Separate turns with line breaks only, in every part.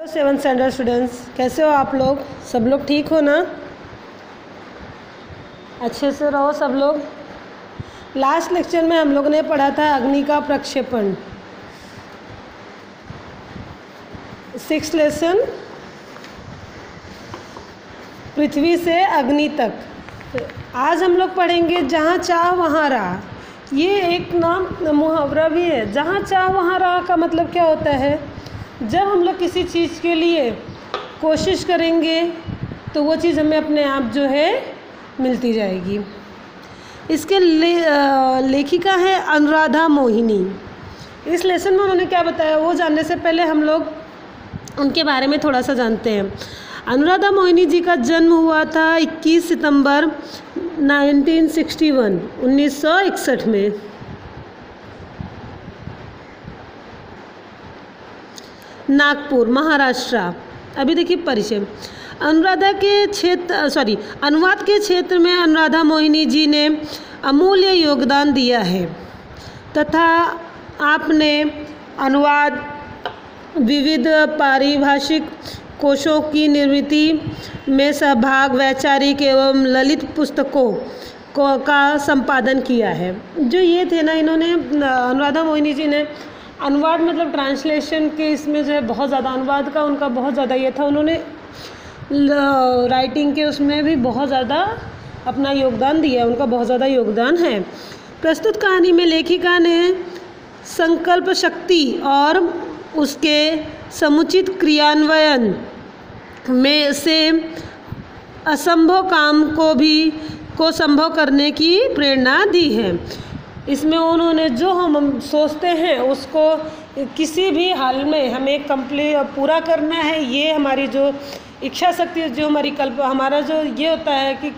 7th standard students, कैसे हो आप लोग? सब लोग ठीक हो ना? अच्छे से रहो सब लोग। लास्ट लेक्चर में हम लोग ने पढ़ा था अग्नि का प्रक्षेपण, 6th लेसन, पृथ्वी से अग्नि तक। आज हम लोग पढ़ेंगे जहाँ चाह वहाँ राह। ये एक नाम मुहावरा भी है। जहाँ चाह वहाँ राह का मतलब क्या होता है? जब हम लोग किसी चीज़ के लिए कोशिश करेंगे तो वो चीज़ हमें अपने आप जो है मिलती जाएगी। इसके लेखिका है अनुराधा मोहिनी। इस लेसन में उन्होंने क्या बताया वो जानने से पहले हम लोग उनके बारे में थोड़ा सा जानते हैं। अनुराधा मोहिनी जी का जन्म हुआ था 21 सितंबर 1961 में। नागपुर, महाराष्ट्र। अभी देखिए परिचय। अनुवाद के क्षेत्र में अनुराधा मोहिनी जी ने अमूल्य योगदान दिया है तथा आपने अनुवाद, विविध पारिभाषिक कोशों की निर्मित में सहभाग, वैचारिक एवं ललित पुस्तकों का संपादन किया है। जो ये थे ना, इन्होंने अनुराधा मोहिनी जी ने अनुवाद मतलब ट्रांसलेशन के इसमें जो है बहुत ज़्यादा अनुवाद का उनका बहुत ज़्यादा ये था। उन्होंने राइटिंग के उसमें भी बहुत ज़्यादा अपना योगदान दिया, उनका बहुत ज़्यादा योगदान है। प्रस्तुत कहानी में लेखिका ने संकल्प शक्ति और उसके समुचित क्रियान्वयन में से असंभव काम को संभव करने की प्रेरणा दी है। इसमें उन्होंने जो हम सोचते हैं उसको किसी भी हाल में हमें पूरा करना है, ये हमारी जो इच्छा शक्ति, जो हमारी हमारा जो ये होता है कि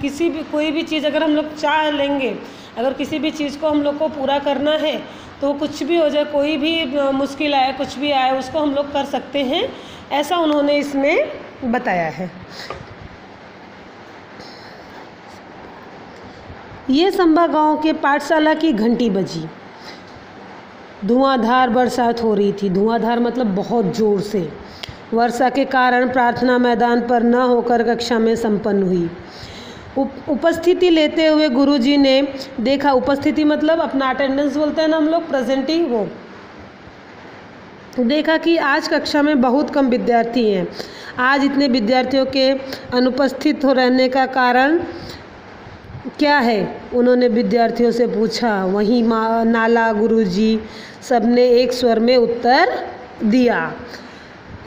कोई भी चीज़ अगर हम लोग चाह लेंगे, अगर किसी भी चीज़ को हम लोग को पूरा करना है तो कुछ भी हो जाए, कोई भी मुश्किल आए, कुछ भी आए, उसको हम लोग कर सकते हैं, ऐसा उन्होंने इसमें बताया है। ये संभा गांव के पाठशाला की घंटी बजी। धुआंधार बरसात हो रही थी। धुआंधार मतलब बहुत ज़ोर से। वर्षा के कारण प्रार्थना मैदान पर न होकर कक्षा में संपन्न हुई। उपस्थिति लेते हुए गुरुजी ने देखा, उपस्थिति मतलब अपना अटेंडेंस बोलते हैं ना हम लोग, प्रेजेंटिंग, वो देखा कि आज कक्षा में बहुत कम विद्यार्थी हैं। आज इतने विद्यार्थियों के अनुपस्थित हो रहने का कारण क्या है? उन्होंने विद्यार्थियों से पूछा। वहीं नाला, गुरुजी सबने एक स्वर में उत्तर दिया।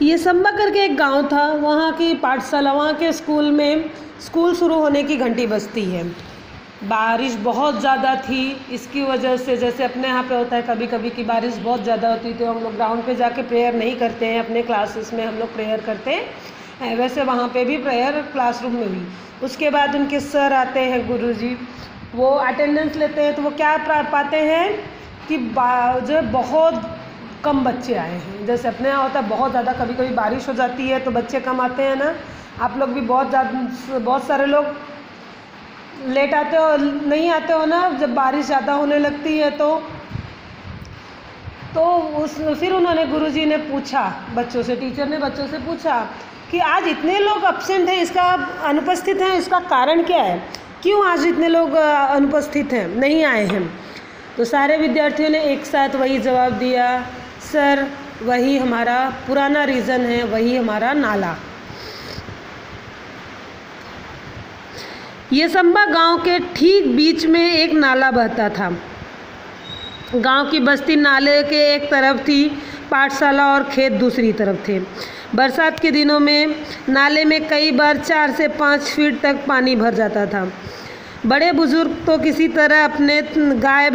ये संभा करके एक गांव था, वहाँ की पाठशाला, वहाँ के स्कूल शुरू होने की घंटी बजती है। बारिश बहुत ज़्यादा थी, इसकी वजह से जैसे अपने यहाँ पे होता है कभी कभी कि बारिश बहुत ज़्यादा होती तो हम लोग ग्राउंड पे जाके प्रेयर नहीं करते हैं, अपने क्लासेस में हम लोग प्रेयर करते हैं, वैसे वहाँ पे भी प्रेयर क्लासरूम में हुई। उसके बाद उनके सर आते हैं, गुरुजी, वो अटेंडेंस लेते हैं तो वो क्या पाते हैं कि जो बहुत कम बच्चे आए हैं। जैसे अपने यहाँ होता है बहुत ज़्यादा, कभी कभी बारिश हो जाती है तो बच्चे कम आते हैं ना। आप लोग भी बहुत सारे लोग लेट आते हो, नहीं आते हो ना जब बारिश ज़्यादा होने लगती है तो फिर उन्होंने गुरुजी ने पूछा बच्चों से, टीचर ने बच्चों से पूछा कि आज इतने लोग अब्सेंट हैं, इसका अनुपस्थित हैं, इसका कारण क्या है? क्यों आज इतने लोग अनुपस्थित हैं, नहीं आए हैं? तो सारे विद्यार्थियों ने एक साथ वही जवाब दिया, सर वही हमारा पुराना रीज़न है, वही हमारा नाला। ये संभा गांव के ठीक बीच में एक नाला बहता था। गांव की बस्ती नाले के एक तरफ थी, पाठशाला और खेत दूसरी तरफ थे। बरसात के दिनों में नाले में कई बार 4 से 5 फीट तक पानी भर जाता था। बड़े बुजुर्ग तो किसी तरह अपने गाय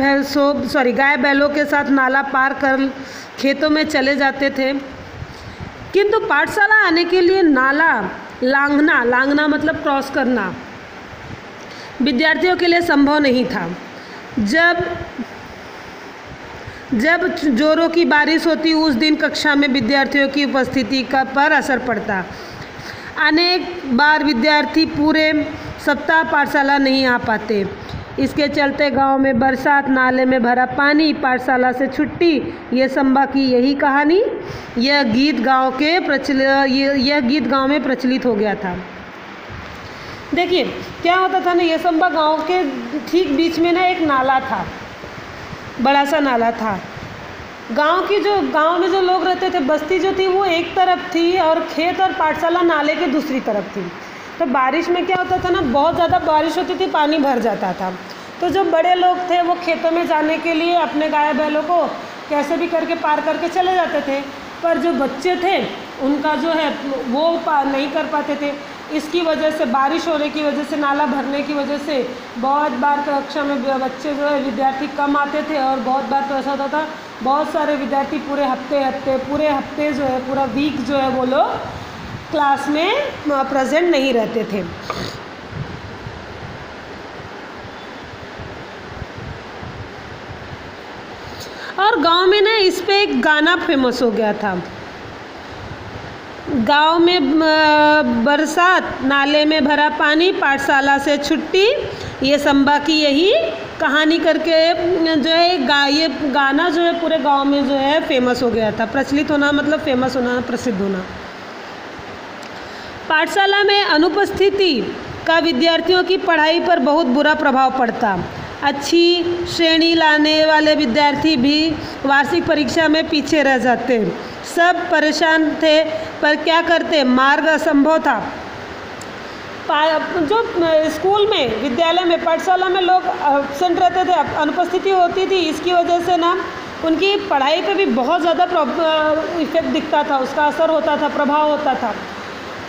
बैलों के साथ नाला पार कर खेतों में चले जाते थे, किंतु पाठशाला आने के लिए नाला लांघना मतलब क्रॉस करना विद्यार्थियों के लिए संभव नहीं था। जब जोरों की बारिश होती उस दिन कक्षा में विद्यार्थियों की उपस्थिति पर असर पड़ता। अनेक बार विद्यार्थी पूरे सप्ताह पाठशाला नहीं आ पाते। इसके चलते गांव में बरसात, नाले में भरा पानी, पाठशाला से छुट्टी, ये संभा की यही कहानी। यह गीत गांव में प्रचलित हो गया था। देखिए क्या होता था ना, ये संभा गांव के ठीक बीच में ना एक नाला था, बड़ा सा नाला था। गांव में जो लोग रहते थे, बस्ती जो थी वो एक तरफ थी और खेत और पाठशाला नाले के दूसरी तरफ थी। तो बारिश में क्या होता था ना, बहुत ज़्यादा बारिश होती थी, पानी भर जाता था। तो जो बड़े लोग थे वो खेतों में जाने के लिए अपने गाय बैलों को कैसे भी करके पार करके चले जाते थे, पर जो बच्चे थे उनका जो है वो पार नहीं कर पाते थे। इसकी वजह से, बारिश होने की वजह से, नाला भरने की वजह से बहुत बार कक्षा में बच्चे जो है विद्यार्थी कम आते थे और बहुत बार तो ऐसा होता था बहुत सारे विद्यार्थी पूरे हफ्ते जो है, पूरा वीक जो है वो लोग क्लास में प्रेजेंट नहीं रहते थे। और गांव में ना इस पे एक गाना फेमस हो गया था, गांव में बरसात, नाले में भरा पानी, पाठशाला से छुट्टी, ये संभा की यही कहानी करके जो है ये गाना जो है पूरे गांव में जो है फेमस हो गया था। प्रचलित होना मतलब फेमस होना, प्रसिद्ध होना। पाठशाला में अनुपस्थिति का विद्यार्थियों की पढ़ाई पर बहुत बुरा प्रभाव पड़ता। अच्छी श्रेणी लाने वाले विद्यार्थी भी वार्षिक परीक्षा में पीछे रह जाते। सब परेशान थे, पर क्या करते, मार्ग असंभव था। जो स्कूल में, विद्यालय में, पाठशाला में लोग एब्सेंट रहते थे, अनुपस्थिति होती थी, इसकी वजह से ना उनकी पढ़ाई पे भी बहुत ज़्यादा इफेक्ट दिखता था, उसका असर होता था, प्रभाव होता था।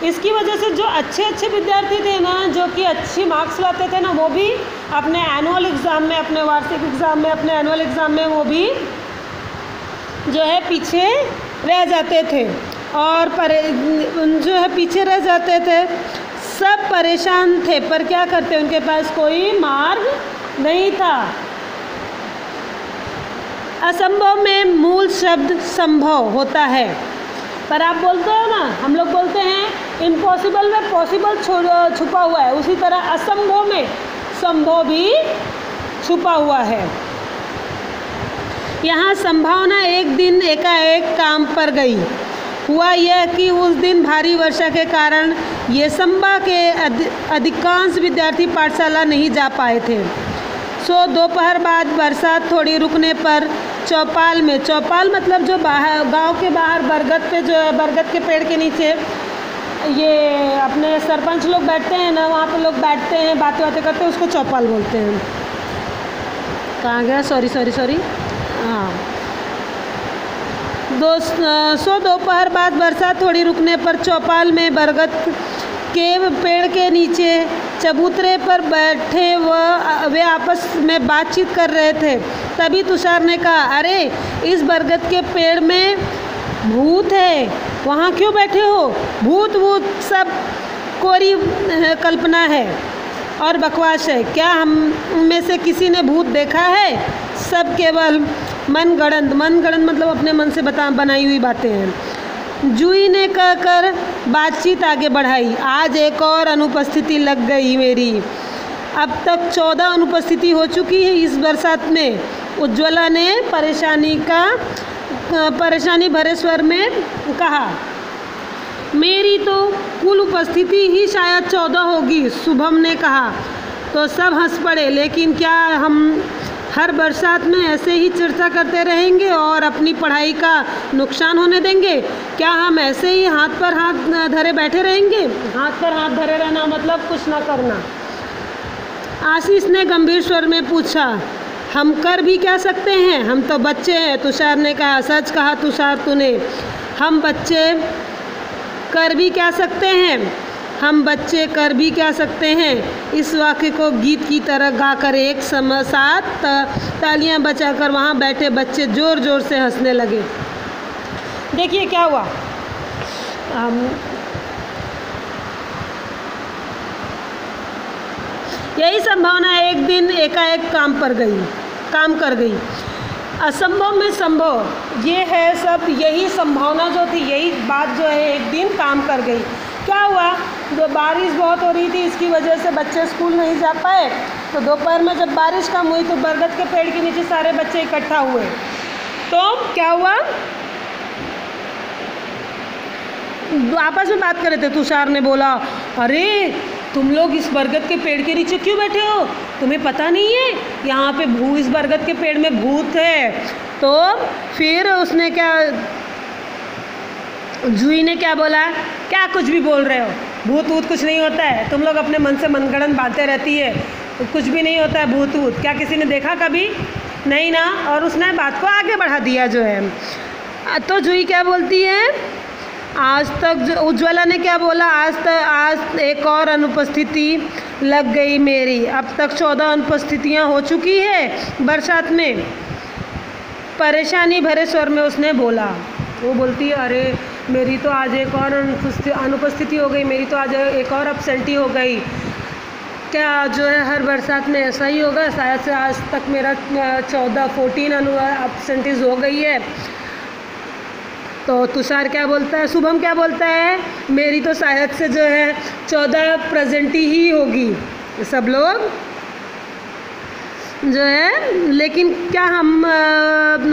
इसकी वजह से जो अच्छे विद्यार्थी थे ना, जो कि अच्छी मार्क्स लाते थे ना, वो भी अपने एनुअल एग्ज़ाम में, अपने वार्षिक एग्ज़ाम में, अपने एनुअल एग्ज़ाम में वो भी जो है पीछे रह जाते थे और जो है पीछे रह जाते थे। सब परेशान थे, पर क्या करते, उनके पास कोई मार्ग नहीं था। असंभव में मूल शब्द संभव होता है, पर आप बोलते हो ना, हम लोग बोलते हैं इम्पॉसिबल में पॉसिबल छुपा हुआ है, उसी तरह असंभव में संभव भी छुपा हुआ है। यहाँ संभावना एक दिन एकाएक काम पर गई। हुआ यह कि उस दिन भारी वर्षा के कारण ये संभा के अधिकांश विद्यार्थी पाठशाला नहीं जा पाए थे। सो दोपहर बाद बरसात थोड़ी रुकने पर चौपाल में, चौपाल मतलब जो बाहर, गांव के बाहर बरगद पे, जो बरगद के पेड़ के नीचे ये अपने सरपंच लोग बैठते हैं ना, वहाँ पे लोग बैठते हैं, बातें करते हैं, उसको चौपाल बोलते हैं। कहाँ गया, सॉरी हाँ। दोपहर बाद बरसात थोड़ी रुकने पर चौपाल में बरगद के पेड़ के नीचे चबूतरे पर बैठे वे आपस में बातचीत कर रहे थे। तभी तुषार ने कहा, अरे इस बरगद के पेड़ में भूत है, वहाँ क्यों बैठे हो? भूत सब कोरी कल्पना है और बकवास है। क्या हम में से किसी ने भूत देखा है? सब केवल मनगढ़ंत मतलब अपने मन से बनाई हुई बातें हैं। जूही ने कहकर बातचीत आगे बढ़ाई। आज एक और अनुपस्थिति लग गई मेरी। अब तक 14 अनुपस्थिति हो चुकी है इस बरसात में। उज्ज्वला ने परेशानी भरे स्वर में कहा। मेरी तो कुल उपस्थिति ही शायद 14 होगी, शुभम ने कहा। तो सब हंस पड़े। लेकिन क्या हम हर बरसात में ऐसे ही चर्चा करते रहेंगे और अपनी पढ़ाई का नुकसान होने देंगे? क्या हम ऐसे ही हाथ पर हाथ धरे बैठे रहेंगे? हाथ पर हाथ धरे रहना मतलब कुछ ना करना। आशीष ने गंभीर स्वर में पूछा, हम कर भी क्या सकते हैं? हम तो बच्चे हैं। तुषार ने कहा। सच कहा तुषार तूने। हम बच्चे कर भी क्या सकते हैं? हम बच्चे कर भी क्या सकते हैं? इस वाक्य को गीत की तरह गाकर एक साथ तालियां बजाकर वहाँ बैठे बच्चे जोर जोर से हंसने लगे। देखिए क्या हुआ। यही संभावना एक दिन एकाएक काम कर गई। असंभव में संभव, ये है सब, यही संभावना जो थी, यही बात जो है एक दिन काम कर गई। क्या हुआ, जो बारिश बहुत हो रही थी, इसकी वजह से बच्चे स्कूल नहीं जा पाए। तो दोपहर में जब बारिश कम हुई तो बरगद के पेड़ के नीचे सारे बच्चे इकट्ठा हुए। तो क्या हुआ, आपस में बात कर रहे थे। तुषार ने बोला, अरे तुम लोग इस बरगद के पेड़ के नीचे क्यों बैठे हो, तुम्हें पता नहीं है यहाँ पे इस बरगद के पेड़ में भूत है। तो फिर उसने क्या, जूही ने क्या बोला, क्या कुछ भी बोल रहे हो, भूत वूत कुछ नहीं होता है, तुम लोग अपने मन से मनगढ़ंत बातें रहती है, तो कुछ भी नहीं होता है भूत वूत, क्या किसी ने देखा कभी, नहीं ना। और उसने बात को आगे बढ़ा दिया जो है। तो जूही क्या बोलती है, आज तक उज्ज्वला ने क्या बोला, आज एक और अनुपस्थिति लग गई मेरी, अब तक 14 अनुपस्थितियाँ हो चुकी है बरसात में। परेशानी भरे स्वर में उसने बोला। वो बोलती है, अरे मेरी तो आज एक और अनुपस्थिति हो गई, मेरी तो आज एक और अपसेंटी हो गई। क्या जो है हर बरसात में ऐसा ही होगा, शायद से आज तक मेरा 14 अपसेंटीज हो गई है। तो तुषार क्या बोलता है, शुभम क्या बोलता है, मेरी तो शायद से जो है 14 प्रेजेंटी ही होगी। सब लोग जो है, लेकिन क्या हम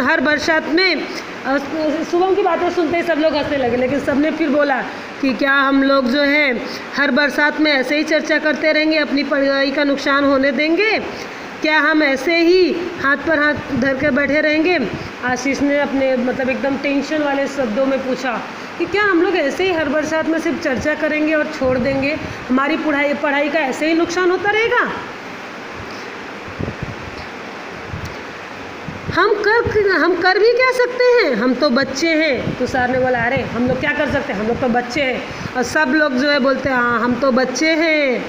हर बरसात में, शुभम की बातें सुनते ही सब लोग हंसने लगे, लेकिन सबने फिर बोला कि क्या हम लोग जो है हर बरसात में ऐसे ही चर्चा करते रहेंगे, अपनी पढ़ाई का नुकसान होने देंगे, क्या हम ऐसे ही हाथ पर हाथ धर के बैठे रहेंगे। आशीष ने अपने मतलब एकदम टेंशन वाले शब्दों में पूछा कि क्या हम लोग ऐसे ही हर बरसात में सिर्फ चर्चा करेंगे और छोड़ देंगे, हमारी पढ़ाई का ऐसे ही नुकसान होता रहेगा। हम कर भी क्या सकते हैं, हम तो बच्चे हैं। तुषार ने बोला, अरे हम लोग क्या कर सकते हैं, हम लोग तो बच्चे हैं। और सब लोग जो है बोलते हैं, हाँ हम तो बच्चे हैं।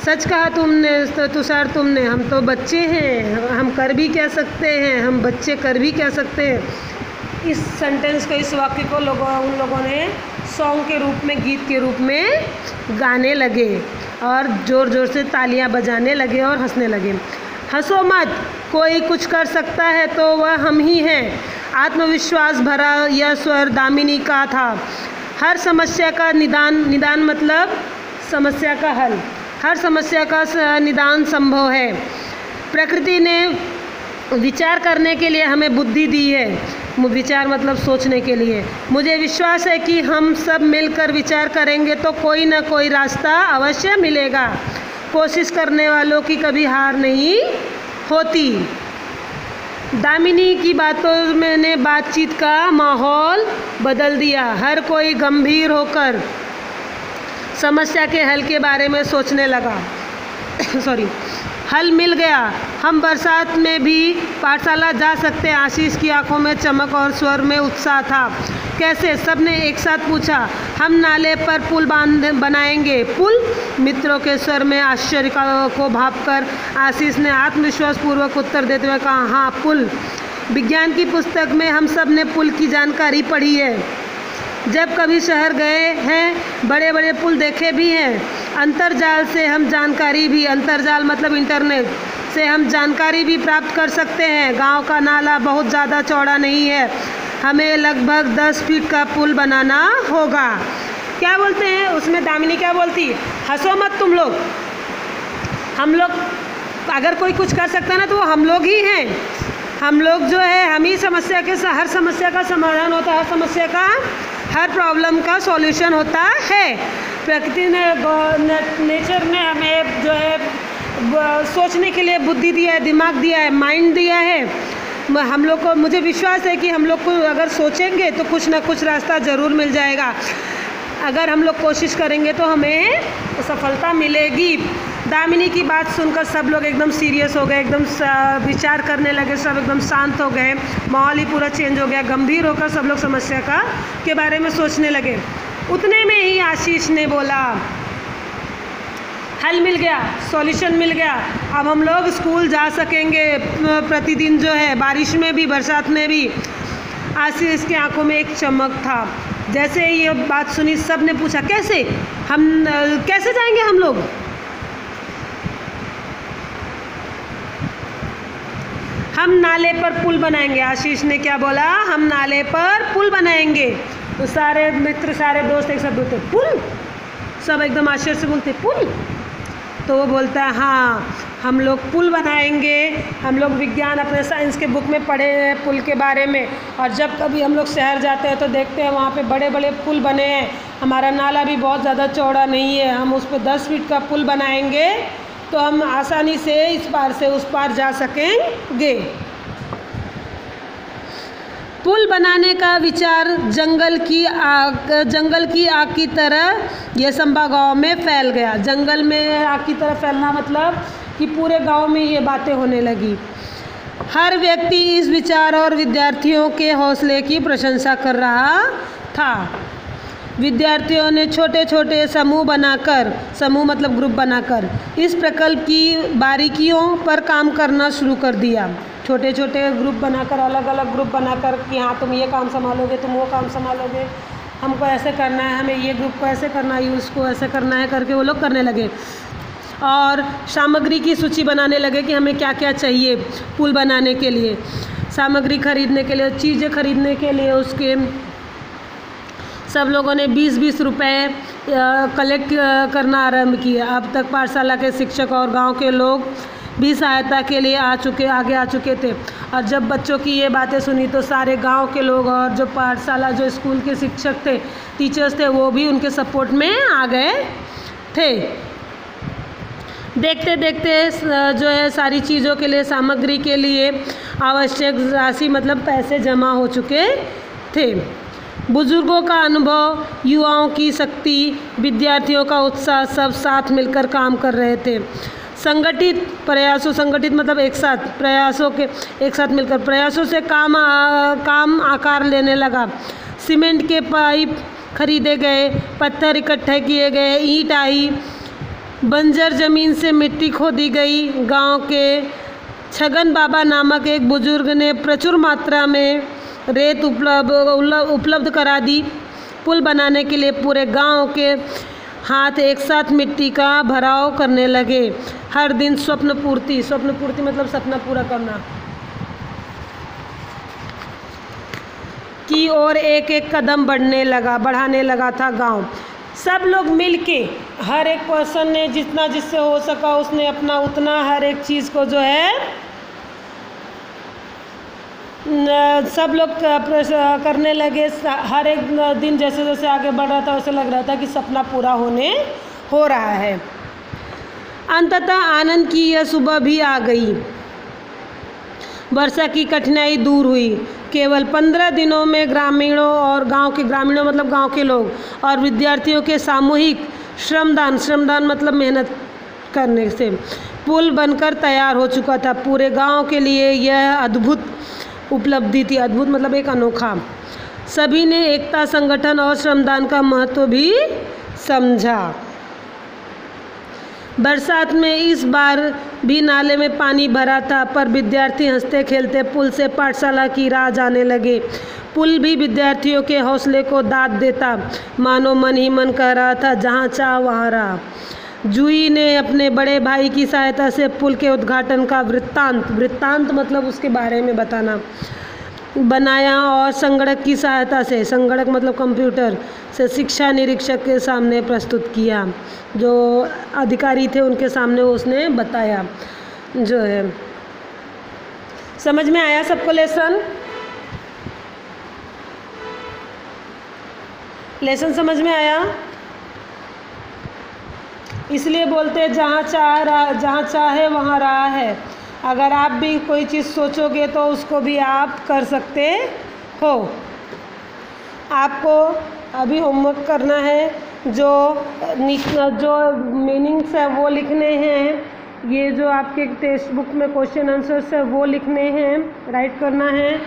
सच कहा तुमने तो तुषार, तुमने, हम तो बच्चे हैं, हम कर भी क्या सकते हैं, हम बच्चे कर भी क्या सकते हैं। इस सेंटेंस को, इस वाक्य को उन लोगों ने सॉन्ग के रूप में, गीत के रूप में गाने लगे और ज़ोर ज़ोर से तालियां बजाने लगे और हंसने लगे। हंसो मत, कोई कुछ कर सकता है तो वह हम ही हैं। आत्मविश्वास भरा यह स्वर दामिनी का था। हर समस्या का निदान मतलब समस्या का हल, हर समस्या का निदान संभव है। प्रकृति ने विचार करने के लिए हमें बुद्धि दी है, विचार मतलब सोचने के लिए। मुझे विश्वास है कि हम सब मिलकर विचार करेंगे तो कोई ना कोई रास्ता अवश्य मिलेगा। कोशिश करने वालों की कभी हार नहीं होती। दामिनी की बातों ने बातचीत का माहौल बदल दिया। हर कोई गंभीर होकर समस्या के हल के बारे में सोचने लगा। हल मिल गया, हम बरसात में भी पाठशाला जा सकते हैं। आशीष की आंखों में चमक और स्वर में उत्साह था। कैसे, सबने एक साथ पूछा। हम नाले पर पुल बनाएंगे। पुल? मित्रों के स्वर में आश्चर्य को भांपकर आशीष ने आत्मविश्वास पूर्वक उत्तर देते हुए कहा, हाँ पुल। विज्ञान की पुस्तक में हम सब ने पुल की जानकारी पढ़ी है। जब कभी शहर गए हैं बड़े बड़े पुल देखे भी हैं। अंतर्जाल से हम जानकारी भी, अंतर्जाल मतलब इंटरनेट से हम जानकारी भी प्राप्त कर सकते हैं। गांव का नाला बहुत ज़्यादा चौड़ा नहीं है, हमें लगभग 10 फीट का पुल बनाना होगा। क्या बोलते हैं उसमें, दामिनी क्या बोलती, हंसो मत तुम लोग, हम लोग अगर कोई कुछ कर सकता है ना तो वो हम लोग ही हैं। हम लोग जो है, हम ही समस्या के, हर समस्या का समाधान होता है, हर समस्या का, हर प्रॉब्लम का सॉल्यूशन होता है। प्रकृति ने, नेचर ने हमें जो है सोचने के लिए बुद्धि दिया है, दिमाग दिया है, माइंड दिया है। हम लोग को, मुझे विश्वास है कि हम लोग को अगर सोचेंगे तो कुछ ना कुछ रास्ता ज़रूर मिल जाएगा। अगर हम लोग कोशिश करेंगे तो हमें सफलता मिलेगी। दामिनी की बात सुनकर सब लोग एकदम सीरियस हो गए, एकदम विचार करने लगे, सब एकदम शांत हो गए, माहौल ही पूरा चेंज हो गया। गंभीर होकर सब लोग समस्या के बारे में सोचने लगे। उतने में ही आशीष ने बोला, हल मिल गया, सॉल्यूशन मिल गया, अब हम लोग स्कूल जा सकेंगे प्रतिदिन जो है, बारिश में भी बरसात में भी। आशीष की आंखों में एक चमक था। जैसे ये बात सुनी सब ने पूछा, कैसे, हम कैसे जाएंगे हम लोग? हम नाले पर पुल बनाएंगे। आशीष ने क्या बोला, हम नाले पर पुल बनाएंगे। तो सारे मित्र, सारे दोस्त एक साथ बोलते, पुल? सब एकदम आश्चर्य से बोलते, पुल? तो वो बोलता है, हाँ हम लोग पुल बनाएंगे। हम लोग विज्ञान अपने साइंस के बुक में पढ़े हैं पुल के बारे में, और जब कभी हम लोग शहर जाते हैं तो देखते हैं वहाँ पे बड़े बड़े पुल बने हैं। हमारा नाला भी बहुत ज़्यादा चौड़ा नहीं है, हम उस पर 10 फीट का पुल बनाएंगे तो हम आसानी से इस पार से उस पार जा सकेंगे। पुल बनाने का विचार जंगल की आग की तरह येसंबा गांव में फैल गया। जंगल में आग की तरह फैलना मतलब कि पूरे गांव में ये बातें होने लगी। हर व्यक्ति इस विचार और विद्यार्थियों के हौसले की प्रशंसा कर रहा था। विद्यार्थियों ने छोटे छोटे समूह मतलब ग्रुप बनाकर इस प्रकल्प की बारीकियों पर काम करना शुरू कर दिया। छोटे छोटे ग्रुप बनाकर, अलग अलग ग्रुप बनाकर कि हाँ तुम ये काम संभालोगे, तुम वो काम संभालोगे, हमको ऐसे करना है, हमें ये ग्रुप को ऐसे करना है, उसको ऐसे करना है करके वो लोग करने लगे। और सामग्री की सूची बनाने लगे कि हमें क्या क्या चाहिए पुल बनाने के लिए। सामग्री खरीदने के लिए, चीज़ें खरीदने के लिए उसके सब लोगों ने 20-20 रुपये कलेक्ट करना आरंभ किया। अब तक पाठशाला के शिक्षक और गांव के लोग भी सहायता के लिए आगे आ चुके थे। और जब बच्चों की ये बातें सुनी तो सारे गांव के लोग और जो पाठशाला, जो स्कूल के शिक्षक थे, टीचर्स थे, वो भी उनके सपोर्ट में आ गए थे। देखते देखते जो है सारी चीज़ों के लिए, सामग्री के लिए आवश्यक राशि मतलब पैसे जमा हो चुके थे। बुजुर्गों का अनुभव, युवाओं की शक्ति, विद्यार्थियों का उत्साह, सब साथ मिलकर काम कर रहे थे। संगठित मतलब एक साथ मिलकर प्रयासों से काम आकार लेने लगा। सीमेंट के पाइप खरीदे गए, पत्थर इकट्ठे किए गए, ईंट आई, बंजर जमीन से मिट्टी खोदी गई। गांव के छगन बाबा नामक एक बुजुर्ग ने प्रचुर मात्रा में रेत उपलब्ध करा दी। पुल बनाने के लिए पूरे गांव के हाथ एक साथ मिट्टी का भराव करने लगे। हर दिन स्वप्न पूर्ति मतलब सपना पूरा करना की ओर एक एक कदम बढ़ाने लगा था गांव। सब लोग मिलके, हर एक पर्सन ने जितना जिससे हो सका उसने अपना उतना हर एक चीज़ को जो है सब लोग करने लगे। हर एक दिन जैसे जैसे आगे बढ़ रहा था वैसे लग रहा था कि सपना पूरा हो रहा है। अंततः आनंद की यह सुबह भी आ गई। वर्षा की कठिनाई दूर हुई। केवल 15 दिनों में ग्रामीणों और ग्रामीणों मतलब गांव के लोग और विद्यार्थियों के सामूहिक श्रमदान मतलब मेहनत करने से पुल बनकर तैयार हो चुका था। पूरे गांव के लिए यह अद्भुत उपलब्धि थी। अद्भुत मतलब एक अनोखा। सभी ने एकता, संगठन और श्रमदान का महत्व भी समझा। बरसात में इस बार भी नाले में पानी भरा था, पर विद्यार्थी हंसते खेलते पुल से पाठशाला की राह जाने लगे। पुल भी विद्यार्थियों के हौसले को दाद देता, मानो मन ही मन कह रहा था, जहाँ चाह वहाँ राह। जूही ने अपने बड़े भाई की सहायता से पुल के उद्घाटन का वृत्तांत मतलब उसके बारे में बनाया और संगणक की सहायता से, संगणक मतलब कंप्यूटर से शिक्षा निरीक्षक के सामने प्रस्तुत किया। जो अधिकारी थे उनके सामने उसने बताया। जो है समझ में आया सबको? लेसन समझ में आया? इसलिए बोलते हैं जहाँ चाहे वहाँ राह है। अगर आप भी कोई चीज़ सोचोगे तो उसको भी आप कर सकते हो। आपको अभी होमवर्क करना है, जो मीनिंग्स है वो लिखने हैं। ये जो आपके टेक्स्ट बुक में क्वेश्चन आंसर्स है वो लिखने हैं, राइट करना है।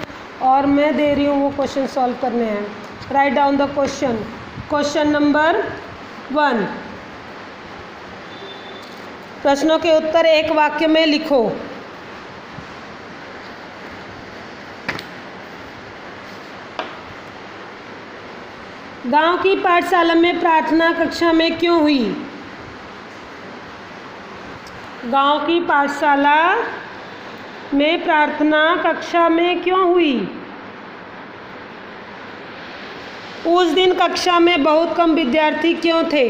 और मैं दे रही हूँ वो क्वेश्चन सॉल्व करने हैं। Write down the question number 1। प्रश्नों के उत्तर एक वाक्य में लिखो। गांव की पाठशाला में प्रार्थना कक्षा में क्यों हुई? गांव की पाठशाला में प्रार्थना कक्षा में क्यों हुई? उस दिन कक्षा में बहुत कम विद्यार्थी क्यों थे?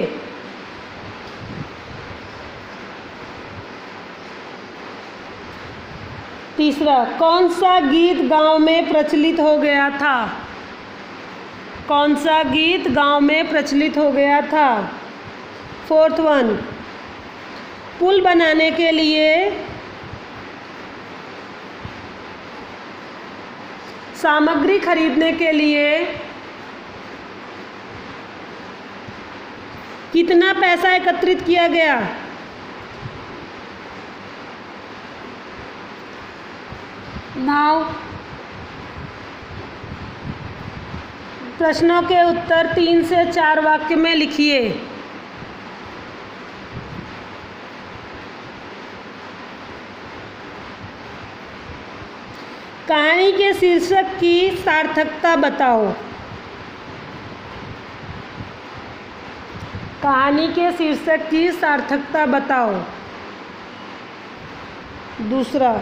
तीसरा, कौन सा गीत गांव में प्रचलित हो गया था? कौन सा गीत गांव में प्रचलित हो गया था? फोर्थ वन, पुल बनाने के लिए सामग्री खरीदने के लिए कितना पैसा एकत्रित किया गया? नाउ प्रश्नों के उत्तर 3 से 4 वाक्य में लिखिए। कहानी के शीर्षक की सार्थकता बताओ। कहानी के शीर्षक की सार्थकता बताओ। दूसरा,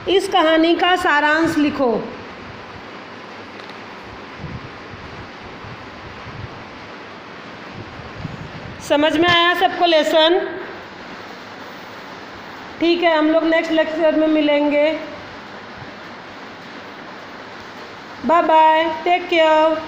इस कहानी का सारांश लिखो। समझ में आया सबको लेसन? ठीक है, हम लोग नेक्स्ट लेक्चर में मिलेंगे। Bye bye, take care.